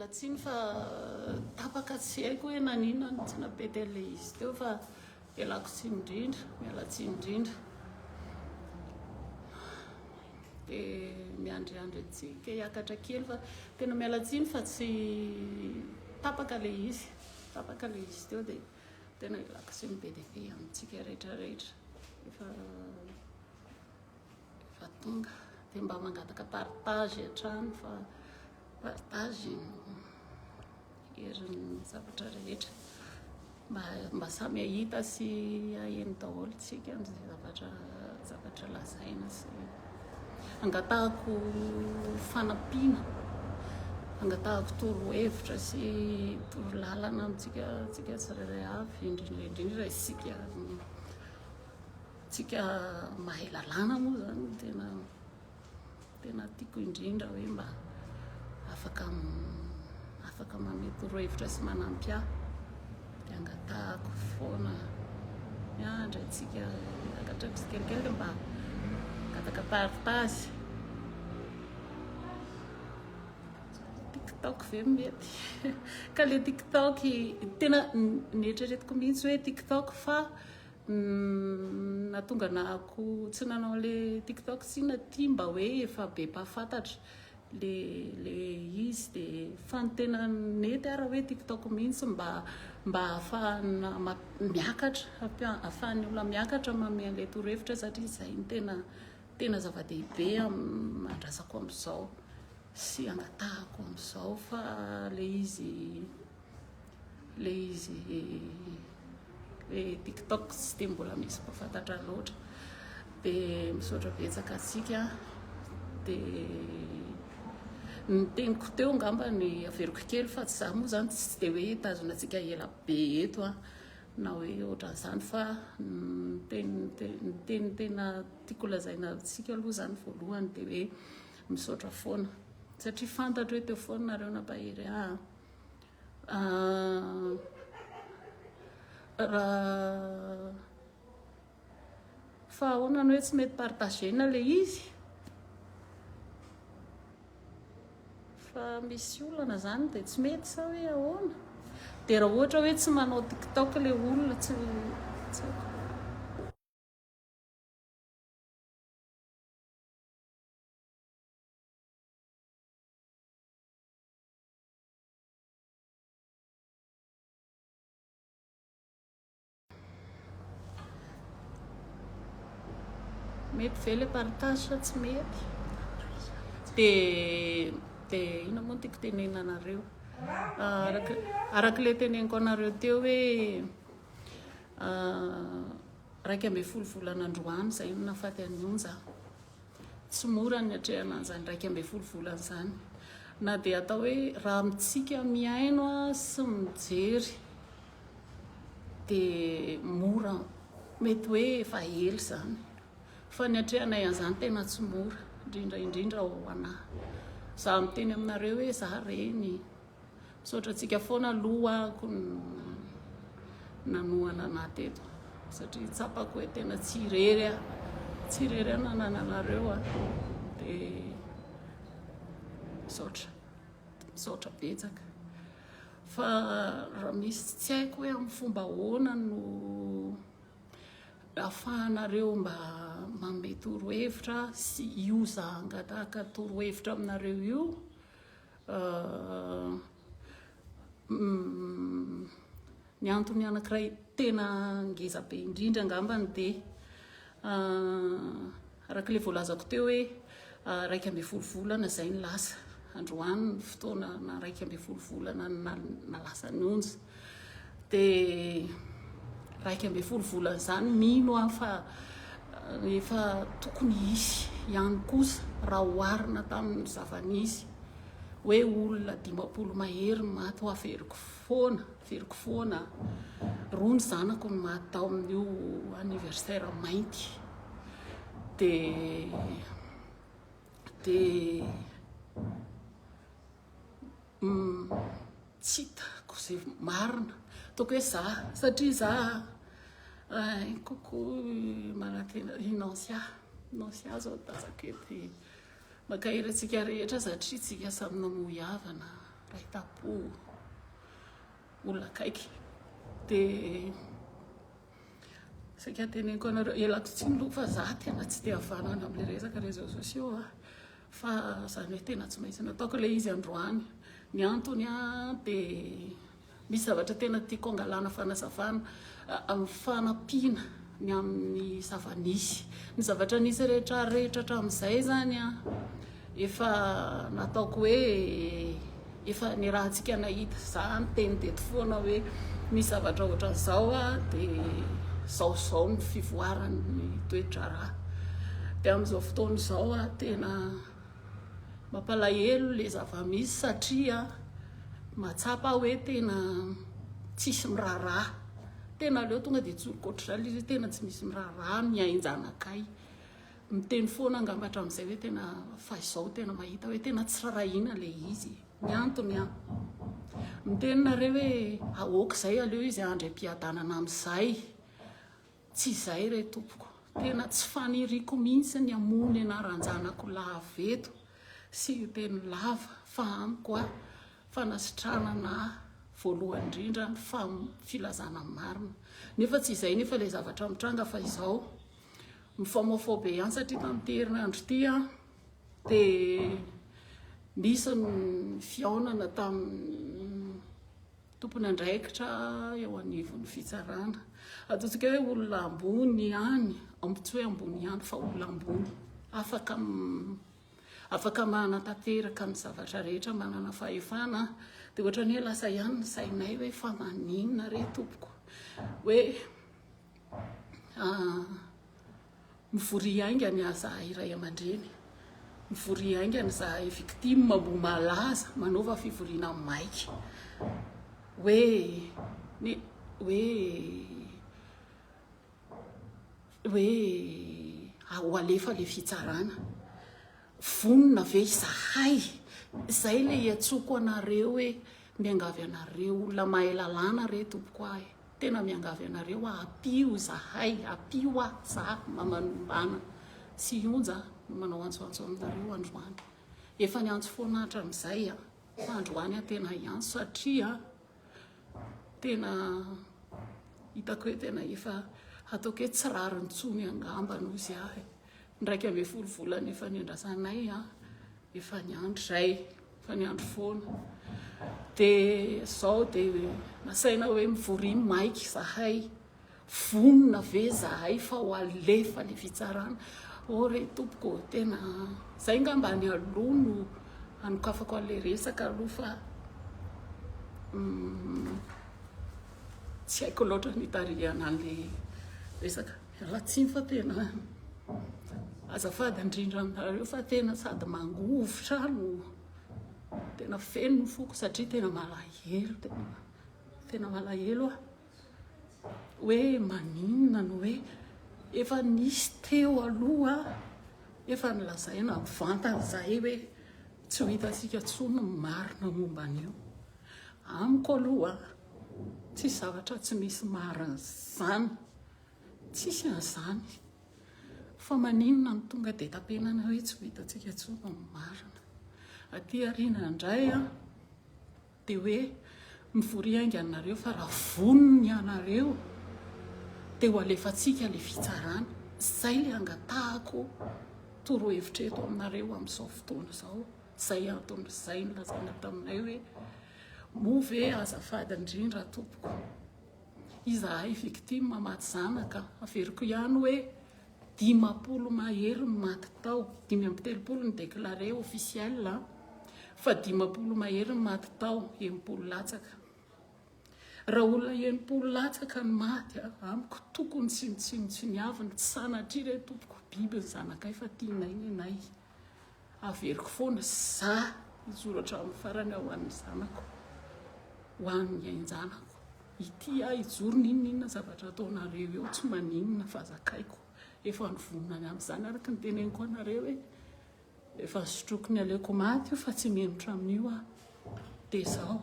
miala tsiny fa tapaka tsy haiko hoe nanina no tsy napety an'le izy teo fa ialako tsiny indrindra miala tsiny indrindra dia miandriandry antsika hiakatra kely fa tena miala tsiny fa tsy tapaka le izy teo dia tena ialako tsiny be dia be amintsika rehetrarehetra efa tonga dia mba mangataka partage hatrany fa partage herin'ny zavatra rehetra mba samy ahita sy aheno daholo tsika amin'izay zavatra lazaina sy angatahako fanampiana angatahako torohevitra sy torolalana amintsika tsirairay avy indrindra tsika mahay lalàna moa zany tena tiako indrindra hoe mba afaka manome torohevitra sy manampy ahy dia angatahako foana miandry antsika akatra kelikely mba angataka partage TikTok ve mety ka le TikTok tena nieritreretiko mihitsy hoe TikTok fa natonga nahako tsy nanao le TikTok tsy naty mba hoe efa be mpahafantatra le izy dia fa ny tena nety ara hoe TikTok mihitsy mba ahafahana ahafahan'ny olona miakatra manome an'ilay torohevitra satria izay ny tena zava-dehibe mandrasako amin'izao sy angatahako amin'izao fa le izy TikTok tsy dia mbola misy mpahafantatra loatra dia misaotra betsaka atsika dia ny teniko teo ngamba ny averiko kely fa tsy zaho moa zany tsy dia hoe tazona antsika ela be eto na hoe ohatran'izany fa ny tena tiako lazaina antsika aloha zany voalohany dia hoe misaotra foana satria fantatro hoe teo foana nareo nampahery raha fa ahoana ny hoe tsy mety partagena le izy fa misy olana zany dia tsy mety sa hoe ahoana dia raha ohatra hoe tsy manao TikTok le olona tsy mety ve le partage sa tsy mety dia ina moa tiako tenena anareo araka le teneniko anareo teo hoe 12 volana androany izay no nahafaty an'ionja tsy mora ny atrehana an'izany 12 volana izany na dia atao hoe raha amintsika miaino sy mijery dia mora mety hoe efa hely zany fa ny atrehanay an'izany tena tsy mora indrindra ho anahy za miteny aminareo hoe za reny misaotra antsika foana alohaako nanohana anahy teto satria tsapako hoe tena tsy irery nanana anareo dia misaotra betsaka fa raha misy tsy haiko hoe amin'ny fomba ahoana no ahafahanareo mba manome torohevitra sy io za angatahaka torohevitra aminareo io ny antony anankiray tena ngeza be indrindra angambany dia araka le voalazako teo hoe 12 volana izay ny lasa androany ny fotoana na 12 volana nalasa ny onja dia 12 volana izany mino aho fa efa tokony isy ihany kosa raha oharina tamin'ny zava-nisy hoe olona 50 mahery maty ho averiko foana roa ny zanako ny maty tao amin'io anniversaire mainty dia tsy hitako izay marina toko hoe za satria za kokoa manatena inancia zao tazako ety makahiry antsika rehetra satria tsika samy namoy havana rahitapo olona akaiky dia saika teneniko anareo elako tsy miloko fa za tena tsy dia havanana amin'ilay resaka réseaux sociaux fa zany hoe tena tsy maintsy nataoko ilay izy androany ny antony dia misy zavatra tena tiako angalana fanazavana amin'ny fanampiana ny amin'ny zavanisy ny zavatra nisy rehetra hatramin'izay zany efa nataoko hoe efa ny raha antsika nahita za nyteny teto foana hoe misy zavatra ohatran'izao dia zaozao ny fivoarany toetra raha dia amin'izao fotoana izao tena mampalahelo le zava-misy satria matsapa hoe tena tsisy miraharaha tena leo tonga dia jorokoatr'izany izy tena tsy misy miraharaha miainjanakay miteny foana angambatra amin'izay hoe tena fa izao tena mahita hoe tena tsy rarahina le izy ny antony mitenynareo hoe aoka izay aleo izy andrem-piadanana amin'izay tsy izay re tompoko tena tsy faniriko mihitsy ny amony anaranjanako laveto sy teny lava fa amiko fanasitranana voalohany indrindra ny filazana marina nefa tsy izay nefa ilay zavatra mitranga fa izao mifamaofao be ihany satria tamin'ity herinandro ity dia nisy ny fiaonana tamin'ny tompony andraikitra eo anivon'ny fitsarana ataontsika hoe olona ambony ihany tsy hoe ambony ihany fa olona ambony afaka manatateraka ny zavatra rehetra manana fahefana dia ohatra ny hoe lasa ihany ny sainay hoe fa maninona re tompoko hoe mivory aingany zahay iray aman-dreny mivory aingany zahay victime mbo malaza manaova fivoriana maiky hoe ho alefa le fitsarana vonona ve izahay izay le iatsoko anareo hoe miangavy anareo olona mahay lalàna re tompoko ahy tena miangavy anareo apio zahay apio za mamanombana sy onja manao antsoantso aminareo androany efa ny antso foana hatramin'izay fa androany tena iantso satria tena hitako hoe tena efa ataoko hoe tsy rarintsony angamba nozy ahy ndraiky ambe folo volana efa niandrasanay efa ny andro zay efa ny andro foana dia zao dia nasaina hoe mivory maiky zahay vonona ve zahay fa ho alefa le fitsarana re tompoko tena zay ngamba ny aloha no anokafako an'ilay resaka aloha fa tsy haiko loatra nitarihana an'ilay resaka rahatsiny fa tena azafady indrindra aminareo fa tena sady mangovotra no tena feno no foko satria tena malahelo tena malahelo hoe maninona no hoe efa nisy teo aloha efa nilazaina mivantana zahay hoe tsy ho hitantsika tsony marina momba an'io amiko aloha tsisy zavatra tsy misy marina zany tsisy an'izany fa maninona ny tonga dia tapenana hoe tsy ho hitantsika tsony marina aty ariana indray dia hoe mivory ainga anareo fa raha vonony anareo dia ho alefantsika le fitsarana zay le angatahako torohevitra eto aminareo amin'izao fotoana izao zay antony zay nolazaina taminay hoe move azafady indrindra tompoko izahay victime maty zanaka averiko ihany hoe 10 mahery ny maty tao 5 ny déclaré officiel fa 10 mahery ny maty tao 90 latsaka raha olona 90 latsaka ny maty amiko tokony tsy niaviny tsy sanatria re tompoko biby ny zanakay fa tianay nenay averiko foana za hijoratra amin'ny farany ao an'ny zanako ho an'ny ainjanako ity hijoro ninona zavatra ataonareo eo tsy maninona fa zakaiko efa nivonona amin'izany araka ny teneniko anareo hoe efa sotroko ny aleoko maty io fa tsy menotra amin'io dia zao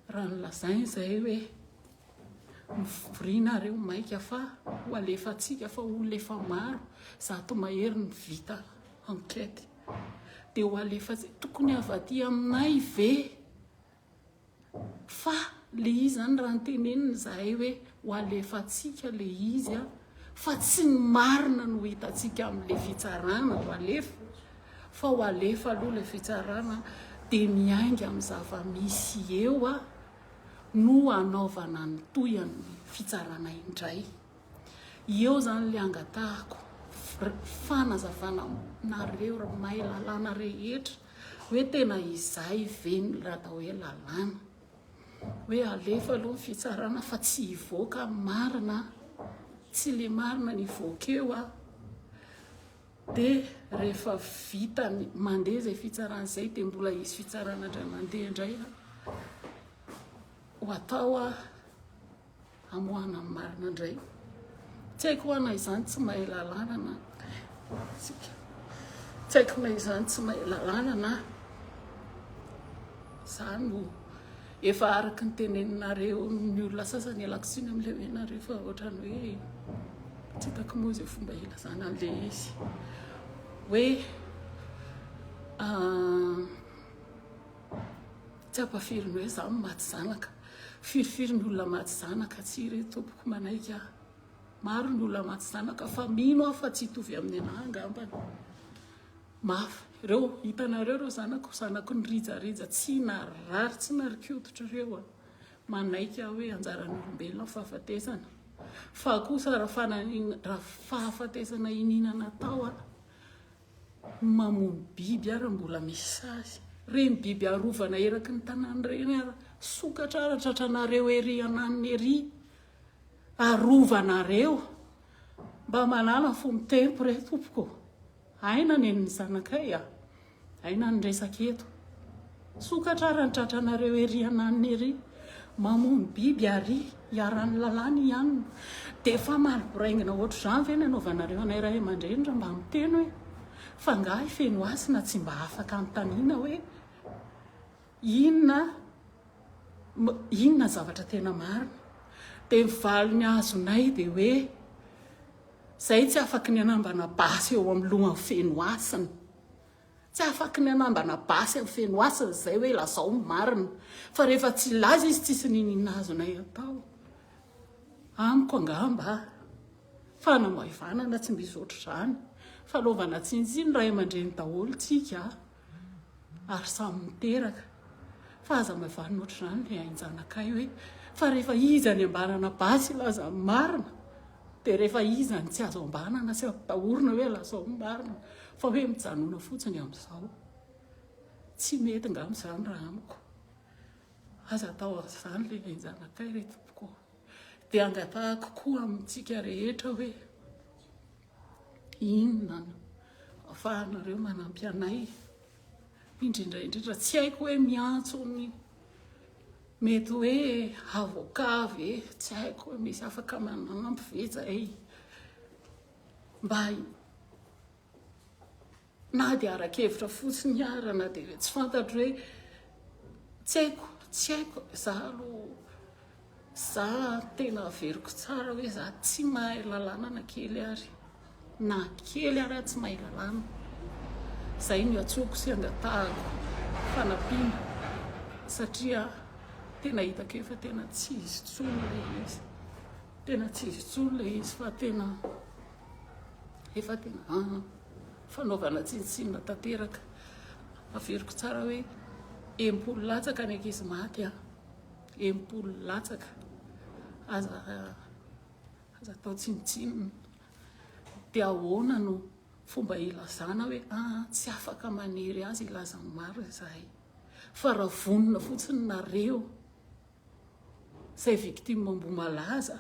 raha nolazainy izay hoe mivorinareo maika fa ho alefantsika fa olona efa maro zato mahery ny vita enquête dia ho alefa tokony avaty aminay ve fa le izy zany raha nyteneniny zahay hoe ho alefatsika le izy fa tsy ny marina no hitatsika amin'le fitsarana ho alefa fa ho alefa aloha le fitsarana dia miainga amin'ny zava-misy eo no anaovana ny toyany fitsarana indray. Eo zany le angatahako fanazavana nareo mahay lalàna rehetra hoe tena izay veny raha atao hoe lalàna hoe alefa aloha ny fitsarana fa tsy hivoaka marina, tsy le marina ny voaka eo dia rehefa vita mandeha zay fitsarana zay dia mbola izy fitsarana indray mandeha indray ho atao amohana ny marina indray. Tsy haiko hoana izany tsy mahay lalàna na tsy haiko na izany tsy mahay lalàna na zany no efa araka ny teneninareo ny olona sasany alako tsiny amin'le hoenareo fa ohatrany hoe tsy hitako moa zay fomba ilazana an'le izy hoe tsy ampafiriny hoe za maty zanaka, firifiry ny olona maty zanaka tsy re tompoko manaika maro ny olona maty zanaka fa mino fa tsy hitovy amin'ny anahy angambany mafy reo hitanareo reo zanako ny rijarija tsy narary tsy narikiototra reo manaika hoe anjarany olombelona fahafatesana fa kosa raha fahafatesana ininana tao mamono biby ary mbola misy sazy reny biby arovana eraky ny tanany reny sokatra ara tratranareo ery ananiny ery arovanareo mba manala fony tempo re tompoko aina nen'ny zanakay aina ny resaka eto sokatra ara ny tratranareo ery ananiny ery mamono biby ary hiaran'ny lalàna ihany dia efa maliboraingina ohatr' zany ve ny anaovanareo anay ray aman-dreny raha mba miteny hoe fa ngahy feno asina tsy mba afaka nytaniana hoe inona zavatra tena marina dia mivaly ny azonay dia hoe zay tsy afaka ny anambana basy eo amin'ny loha feno asina, tsy afaka ny anambana basy amin'ny feno asina zay hoe lazao marina fa rehefa tsy laza izy tsisy ninina azonay atao amiko angamba fa namavanana tsy misy ohatr' zany fa lovana tsintsiny ray aman-dreny daholo tsika ary samy miteraka fa aza mavanana ohatr' zany le ainjanakay hoe fa rehefa izany ambanana basy laza marina dia rehefa izany tsy azo ambanana sy atahorina hoe lazao marina fa hoe mijanona fotsiny amin'izao tsy mety nga amin'izany raha amiko aza atao zany le ainjanakay re tompoko dia angatahako koa amintsika rehetra hoe inona ahafahanareo manampy anay indrindraindrindra tsy haiko hoe miantsony mety hoe avoka ve tsy haiko hoe misy afaka manampy ve zay mba na dia arakevitra fotsiny arana dia tsy fantatro hoe tsy haiko za tena averiko tsara hoe za tsy mahay lalàna na kely ary na kely ary tsy mahay lalàna zay no atsoko sy angatahako fanampiana satria tena hitako efa tena tsy izy tsony le izy tena tsy izy tsony le izy fa tena efa tena fanaovana tsintsinina tanteraka averiko tsara hoe empolo latsaka ny ankizy maty empolo latsaka aza atao tsinitsinina dia ahoana no fomba ilazana hoe tsy afaka manery azy ilaza maro zahay fa raha vonona fotsiny nareo zay victime mambomalaza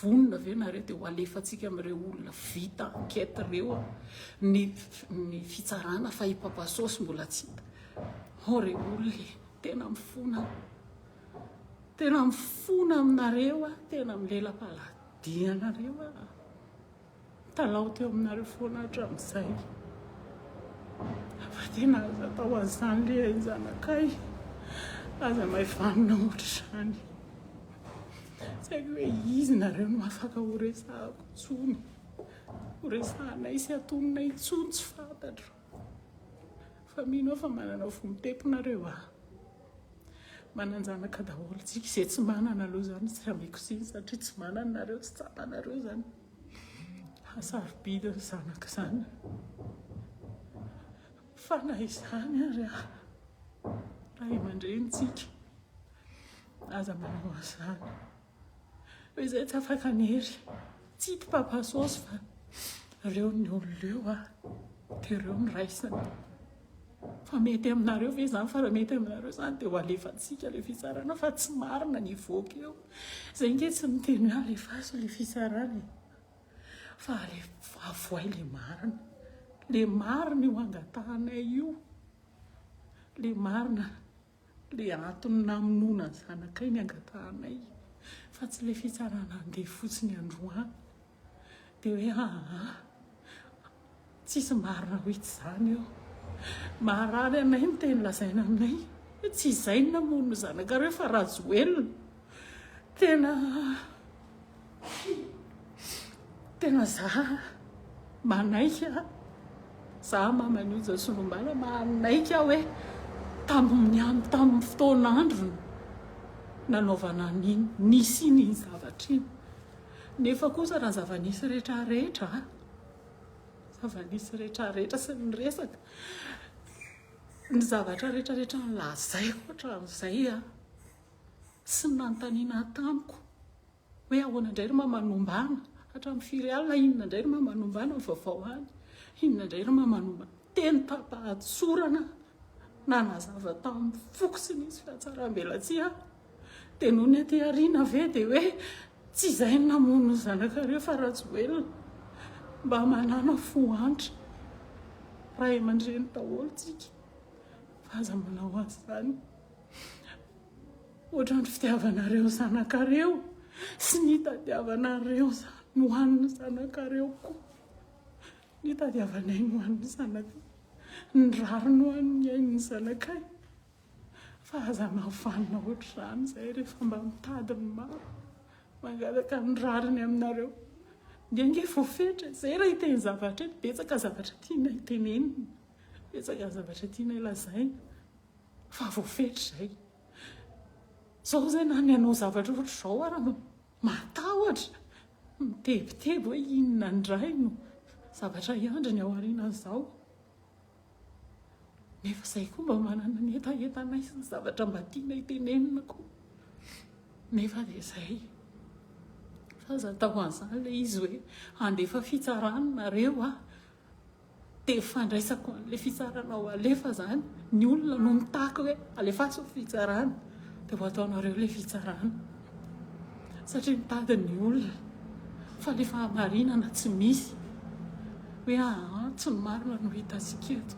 vonona ve nareo dia ho alefatsika amin'ireo olona vita enquête reo ny fitsarana fa hipapasosy mbola tsy hita re olona tena mifona aminareo tena milela-paladianareo talao teo aminareo foana hatramin'izay fa tena aza atao an'izany le ainjanakay aza maivanina ohatr' zany tsy haiko hoe izy nareo no afaka horesahako tsony horesahanay sy atononay tsony tsy fantatro fa mino fa manana vomitemponareo mananjanaka daholo tsika izay tsy manana aloha zany tsy ambeko siny satria tsy mananareo tsy tsapanareo zany asarobidy ny zanaka zany fa na izany ary raha aman-drenitsika aza manao azany hoe izay tsy afaka nery tsy hity papasosy fa reo ny olon'eo dia reo ny raisina fa mety aminareo ve zany fa raha mety aminareo zany dia ho alefantsika le fitsarana fa tsy marina ny voaka eo izay nge tsy miteny hoe alefaso le fitsarana fa avoay le marina io angatahanay io le marina le antony namonoana ny zanakay ny angatahanay fa tsy le fitsarana andeha fotsiny androany dia hoe tsisy marina hoe tsy zany eo maharary anay ny teny lazaina aminay tsy izay ny namono zanakareo fa rajoelona tena za manaika za mamanio jasolombala manaika hoe tamin'ny fotoanandro nanaovana niny nisy iny zavatra iny nefa kosa raha zava-nisy rehetrarehetra zava-nisy rehetrarehetra sy ny resaka ny zavatra rehetrarehetra nylazay ohatran'izay sy nanontaniana tamiko hoe ahoana indray ry mamanombana hatramin'ny firy alina inona indray ry mamanombana ny vaovao any inona indray ry mamanombana teny tapahantsorana na nazava tamin'ny foko sy nisy fiatsaram-belatsi dia noho ny aty ariana ve dia hoe tsy izay ny namono ny zanakareo fa rajoelona mba manana foantra raha aman-dreny daholo tsika fa aza manao azy zany ohatra ny fitiavanareo zanakareo sy ny tadiavanareo no hoan'ny zanakareo koa ny tadiavanay no hoan'ny zanakay ny rary no hoan'ny ain'ny zanakay fa aza mahavanina ohatr'izany izay rehefa mba mitadiny maro mangalaka ny rariny aminareo nge voafetra izay raha hiteny zavatra ety betsaka zavatra tiana hitenenina betsaka zavatra tiana ilazaina fa voafetra izay zao zay na ny anao zavatra ohatr'izao raha matahotra mitebiteby hoe inona ndray no zavatra iandriny ao aorianan'izao nefa izay koa mba manana ny etaentanay sy ny zavatra mba tiana hitenenina koa nefa dia izay fa aza tao an'izany le izy hoe andefa fitsarana nareo dia fandraisako an'le fitsarana ao alefa zany ny olona no mitaka hoe alefaso fitsarana dia ho ataonareo le fitsarana satria mitady ny olona fa lefa marinana tsy misy hoe tsy ny marina no hitantsika eto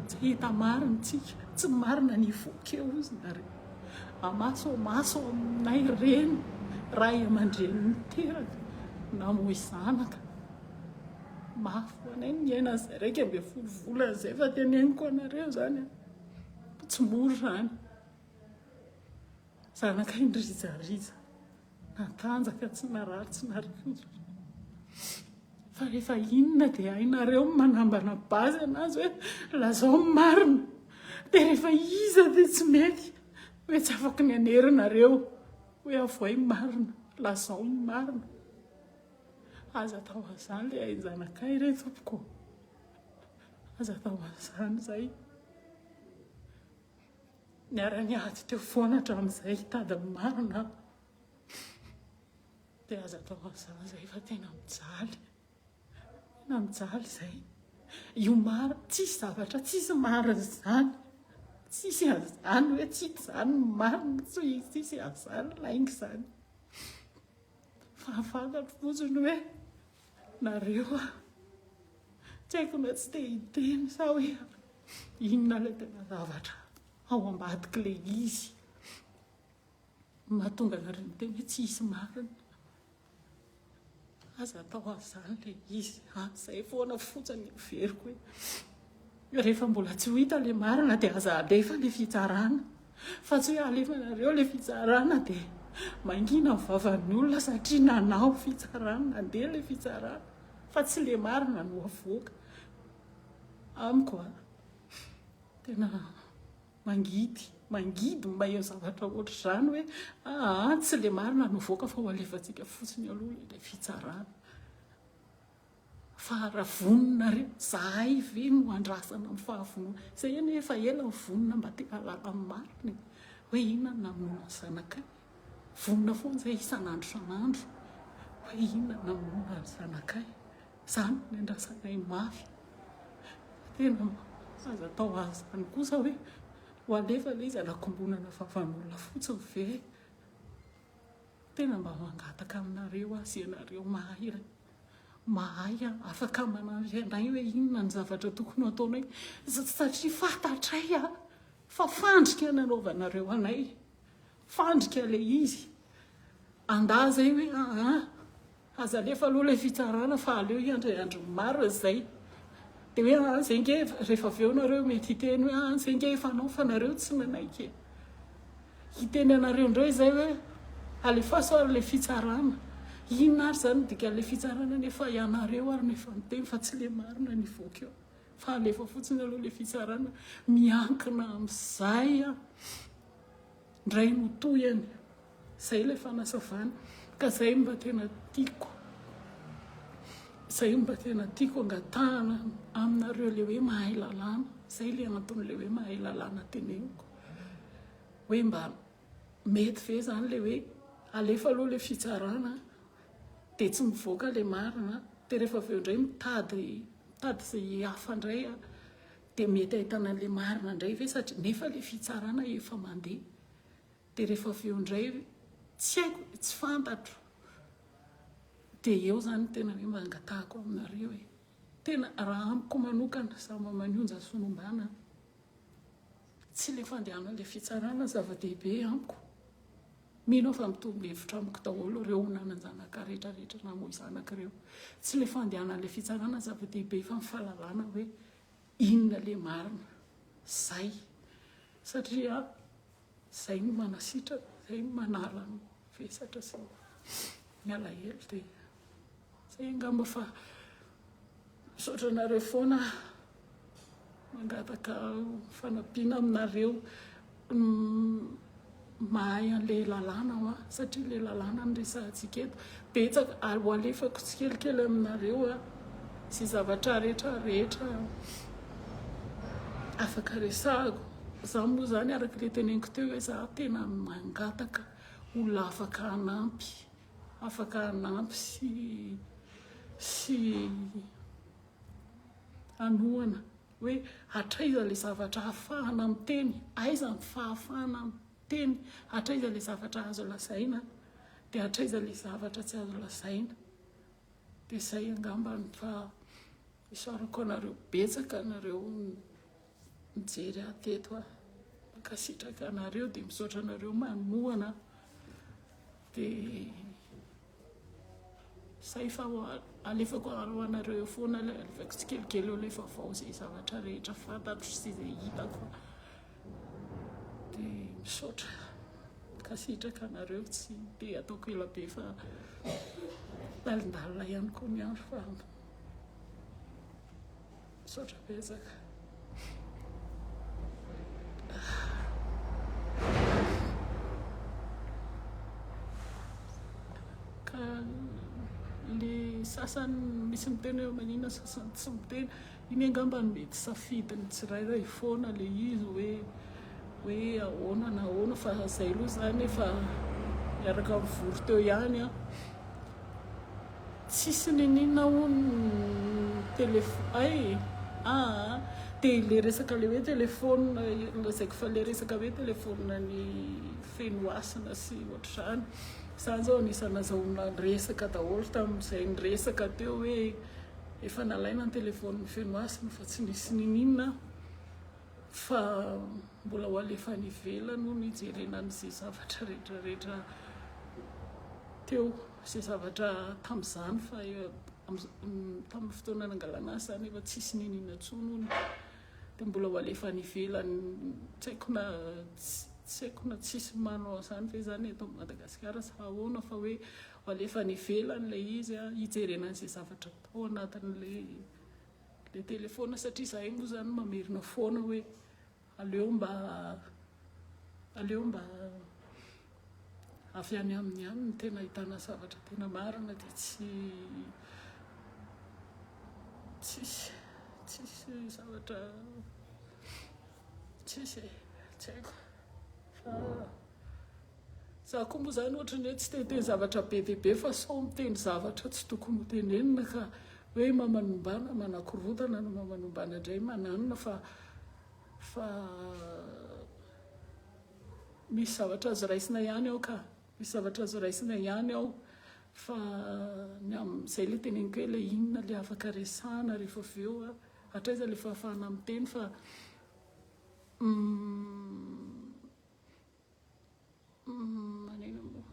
tsy hita marina tsika tsy marina ny voaka eo izy nareo amaso aminay reny ray aman-dreny miteraka na moa zanaka mafy anay ny aina izay raika ambe folo volana izay fa teneniko anareo zany tsy moro zany zanaka indrizariza natanjaka tsy narary tsy narikozo fa rehefa inona dia hainareo manambana bazy anazy hoe lazao marina dia rehefa iza dia tsy mety hoe tsy afaka ny anerinareo hoe avoay marina lazao marina aza tao azany le hainjanakay re tompoko aza tao azany zay niara-ny ady teo foana hatramin'izay hitady marina dia aza tao azany zay fa tena mijaly izay io marina tsisy zavatra tsisy marina zany tsisy azany hoe tsisy zany marina tsisy azany lainga zany fa afantatra fotsiny hoe nareo tsy haiko na tsy te hiteny sa hoe inona le tena zavatra ao ambadika le izy mahatonga nareo miteny hoe tsisy marina aza atao azany le izy izay foana fotsiny veriko hoe rehefa mbola tsy ho hita le marina dia aza alefa le fitsarana fa tsy hoe alefanareo le fitsarana dia mangina ny vavan'ny olona satria nanao fitsarana nandeha le fitsarana fa tsy le marina no avoaka amiko tena mangidy mba eo zavatra oatra zany hoe tsy le marina novoaka fa ho alefantsika fotsiny aloha le fitsarana fa raha vonona re zahay ve no andrasana amin'ny fahavonona zay eny efa ela mivonona mba te halala amin'ny marina hoe inona namonona ny zanakay vonona foana zay isan'andro san'andro hoe inona namonona ny zanakay zany ny andrasanay mafy tena aza tao azany kosa hoe ho alefa le izy anakombonana fahavanolona fotsiny ve tena mba mangataka aminareo sy ianareo mahay afaka manavy anay hoe inona ny zavatra tokony ataonay satria fantatray fa fandrika nanaovanareo anay fandrika le izy anda zay hoe aza alefa aloha le fitsarana fa aleo iandro maro zay dia hoe zay nge rehefa avy eo nareo mety hiteny hoe zay nge efa anao fa nareo tsy nanaiky hiteny anareo indray zay hoe alefa so le fitsarana inona ary zany dika le fitsarana nefa ianareo ary nefa miteny fa tsy le marina nivoaka eo fa alefa fotsiny aloha le fitsarana miankina amin'izay ndray notoyany zay le fanasavana ka zay mba tena tiako angatahana aminareo le hoe mahay lalàna zay le anton'le hoe mahay lalàna teneniko hoe mba mety ve zany le hoe alefa aloha le fitsarana dia tsy mivoaka le marina dia rehefa avy eo indray mitady zay hafa indray dia mety ahitana le marina indray ve satria nefa le fitsarana efa mandeha dia rehefa avy eo indray tsy haiko tsy fantatro dia eo zany tena hoe mangatahako aminareo hoe tena raha amiko manokana za mamanionja sonombana tsy le fandehana le fitsarana zava-dehibe amiko mino fa mitombo hevitra amiko daholo reo nananjanaka rehetrarehetra na moa zanak'ireo tsy le fandehana le fitsarana zava-dehibe fa mifahalalana hoe inona le marina zay satria zay no manasitra zay no manala ny vesatra sy miala hely dia zay angamba fa misaotra anareo foana mangataka fanampiana aminareo mahay an'le lalàna satria le lalàna ny resahantsika eto betsaka ho alefako tsikelikely aminareo sy zavatra rehetrarehetra afaka resahako za moa zany araka le teneniko teo hoe za tena mangataka olona afaka hanampy sy anohana hoe hatraiza le zavatra hafahana miteny aiza ny fahafahana miteny hatraiza le zavatra azo lazaina dia hatraiza le zavatra tsy azo lazaina dia zay angambany fa isarako anareo betsaka anareo mijery ateto makasitraka anareo dia misaotra anareo manohana dia zay fa alefako ho anareo eo foana alefako tsikelikely eo lefa vao zay zavatra rehetra fantatro sy zay hitako dia misaotra kasitraka anareo tsy dia ataoko ela be fa dalindalina ihany koa ny andro fa misaotra betsaka ka le sasany misy miteny eo manina sasany tsy miteny iny angamba ny mety safidiny tsirairay foana le izy hoe ahoana na ahoana fa zay aloha zany efa miaraka mivory teo ihany tsisy ninina hono telefony dia le resaka le hoe telefona lazaiko fa le resaka hoe telefona ny fenoasina sy ohatr'izany zany zao anisana zaona resaka daholo tamin'izay nyresaka teo hoe efa nalaina ny telefony fenoasina fa tsy nisy ninina fa mbola ho alefa nivelany no nijerena n'izay zavatra rehetrarehetra teo zay zavatra tamin'izany fa tamin'ny fotoana nangalana azy zany efa tsisy ninina ntsony dia mbola ho alefa nivelany tsy haiko na tsisy manao zany ve zany eto Madagasikara sa ahoana fa hoe ho alefa nivelany le izy hijerena n'izay zavatra tao anatin'le telefona satria zahay moa zany mamerina foana hoe aleo mba avy any amin'ny any ny tena hitana zavatra tena marina dia tsisy zavatra tsisy tsy haiko fa za koa moa zany ohatra ny hoe tsy teteny zavatra be diabe fa sao miteny zavatra tsy tokony ho tenenina ka hoe mamanombana manakorotana no mamanombana indray mananina fa misy zavatra azo raisina ihany ao ka misy zavatra azo raisina ihany ao fa ny amin'izay le teneniko hoe le inona le afaka resahana rehefa avy eo hatraiza le fahafahana miteny fa maneno moa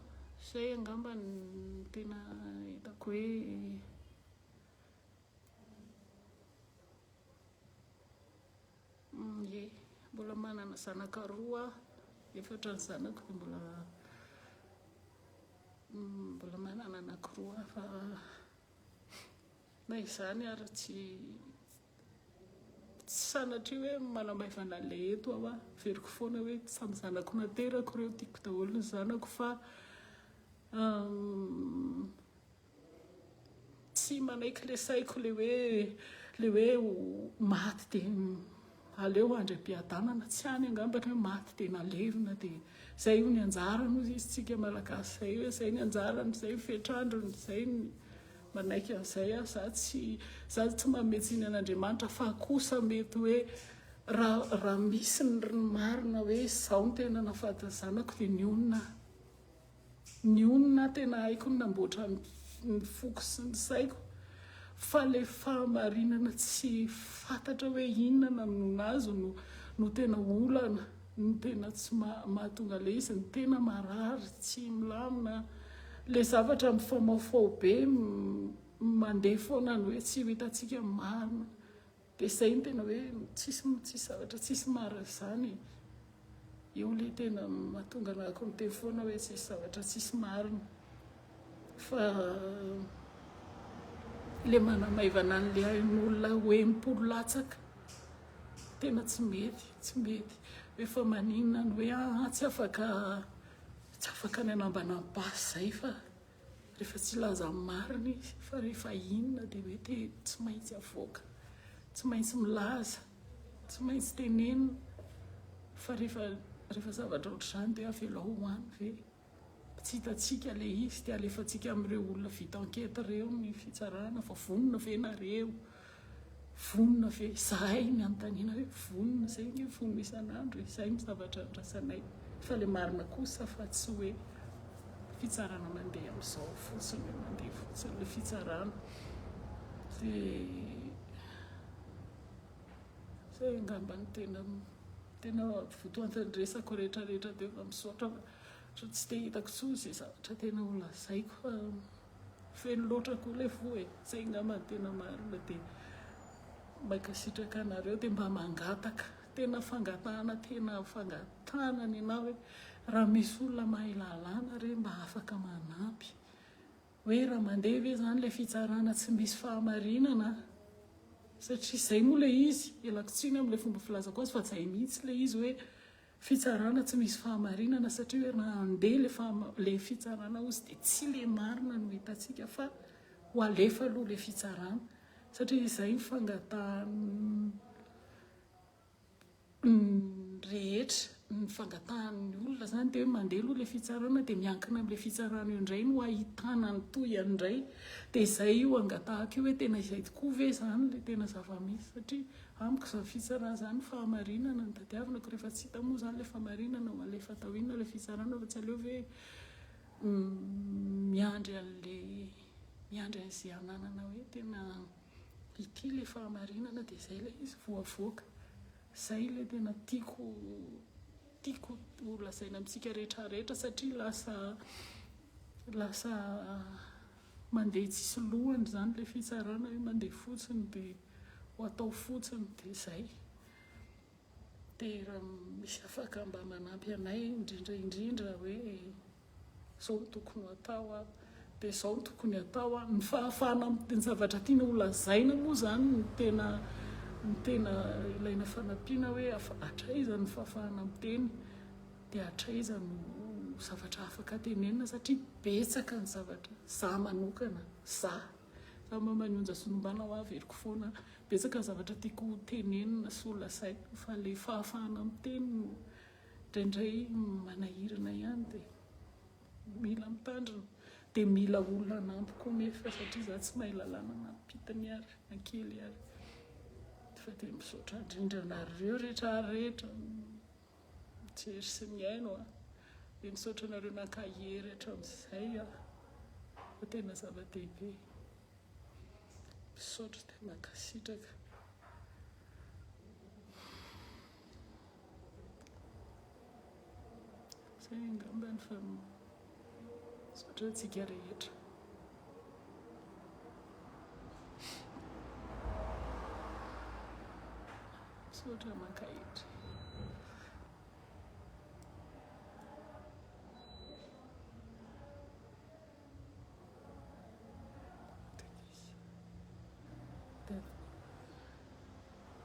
zay angamba ny tena hitako hoe ye mbola manana zanaka roa efatra ny zanako dia mbola manana anakiroa fa na izany ary tsy sanatria hoe manamaivana an'ilay eto aho veriko foana hoe samy zanako naterako ireo tiako daholo ny zanako fa tsy manaiky le saiko le hoe maty dia aleo andrem-piadanana tsy any angambany hoe maty dia nalevina dia zay io ny anjarany izy tsika malagasy zay hoe zay ny anjarany zay fetrandrony zay ny manaiky an'izay za tsy mametsiny an'Andriamanitra fa kosa mety hoe raha misy ny marina hoe zao ny tena nafady zanako dia ny onona tena haiko ny namboatra ny foko sy ny saiko fa le fahamarinana tsy fantatra hoe inona naminazy no tena olana ny tena tsy mahatonga le izy ny tena marary tsy milamina le zavatra mifamaofao be mandeha foana ny hoe tsy ho hitantsika marina dia izay ny tena hoe tsisy zavatra tsisy marina izany io le tena mahatonga nahako ny teny foana hoe tsisy zavatra tsisy marina fa le manamaivana an'le ain'olona hoe mpolo latsaka tena tsy mety efa maninona ny hoe tsy afaka ny anambana ny basy zay fa rehefa tsy laza marina izy fa rehefa inona dia mety tsy maintsy avoaka tsy maintsy milaza tsy maintsy tenenina fa rehefa zavatra ohatr'izany dia avela hoany ve tsy hitatsika le izy dia alefatsika amin'ireo olona vita ankety ireo ny fitsarana fa vonona ve nareo vonona ve zahay ny anontaniana hoe vonona zay ny vonona isan'andro izay ny zavatra andrasanay fa le marina kosa fa tsy hoe fitsarana mandeha amin'izao fotsiny mandeha fotsiny le fitsarana dia zay angamba ny tena votoantany resako rehetrarehetra dia efa misaotra fa tsy te hitako tsoa izay zavatra tena olazaiko fa feno loatra koa ilay vo zay angamba ny tena marina dia mankasitraka anareo dia mba mangataka tena fangatahana ny anao hoe raha misy olona mahay lalàna re mba afaka manampy hoe raha mandeha ve zany ilay fitsarana tsy misy fahamarinana satria izay moa ilay izy elako tsiny amin'ilay fomba filazako azy fa zay mihitsy ilay izy hoe fitsarana tsy misy fahamarinana satria hoe raha andeha le fitsarana ozy dia tsy le marina no hitantsika fa ho alefa aloha le fitsarana satria izay ny fangatahany rehetra ny fangatahan'ny olona zany dia hoe mandeha aloha le fitsarana dia miankina amin'ilay fitsarana io indray no ahitana ny toyany indray dia izay io angatahako io hoe tena izay tokoa ve zany le tena zava-misy satria amiko izany fitsarana zany fahamarinana ny tadiavinako rehefa tsy hita moa zany le fahamarinana ho alefa tao inona le fitsarana fa tsy aleo hoe miandry an'izay ananana hoe tena ity le fahamarinana dia izay le izy voavoaka zay le tena tiako lazaina amintsika rehetrarehetra satria lasa mandeha tsisy lohany zany le fitsarana hoe mandeha fotsiny dia ho atao fotsiny dia izay dia raha misy afaka mba manampy anay indrindraindrindra hoe zao ny tokony atao dia zao ny tokony atao ny fahafahana ny zavatra tiana ho lazaina moa zany ny tena ny tena ilaina fanampiana hoe atraiza ny fahafahana miteny dia atraiza no zavatra afaka tenenina satria betsaka ny zavatra za manokana za mamanionja sonombana ho averiko foana betsaka ny zavatra tiako tenenina sy olona saina fa le fahafahana miteny no indraindray manahirana ihany dia mila mitandrina dia mila olona nampy koa nefa satria za tsy mahay lalàna nampitany ary nankely ary fa dia misaotra indrindra nareo rehetrarehetra mijery sy miaino dia misaotra nareo nankahery hatramin'izay fa tena zava-dehibe misaotra dia mankasitraka zay angambany fa misaotra antsika rehetra misaotra mankahitry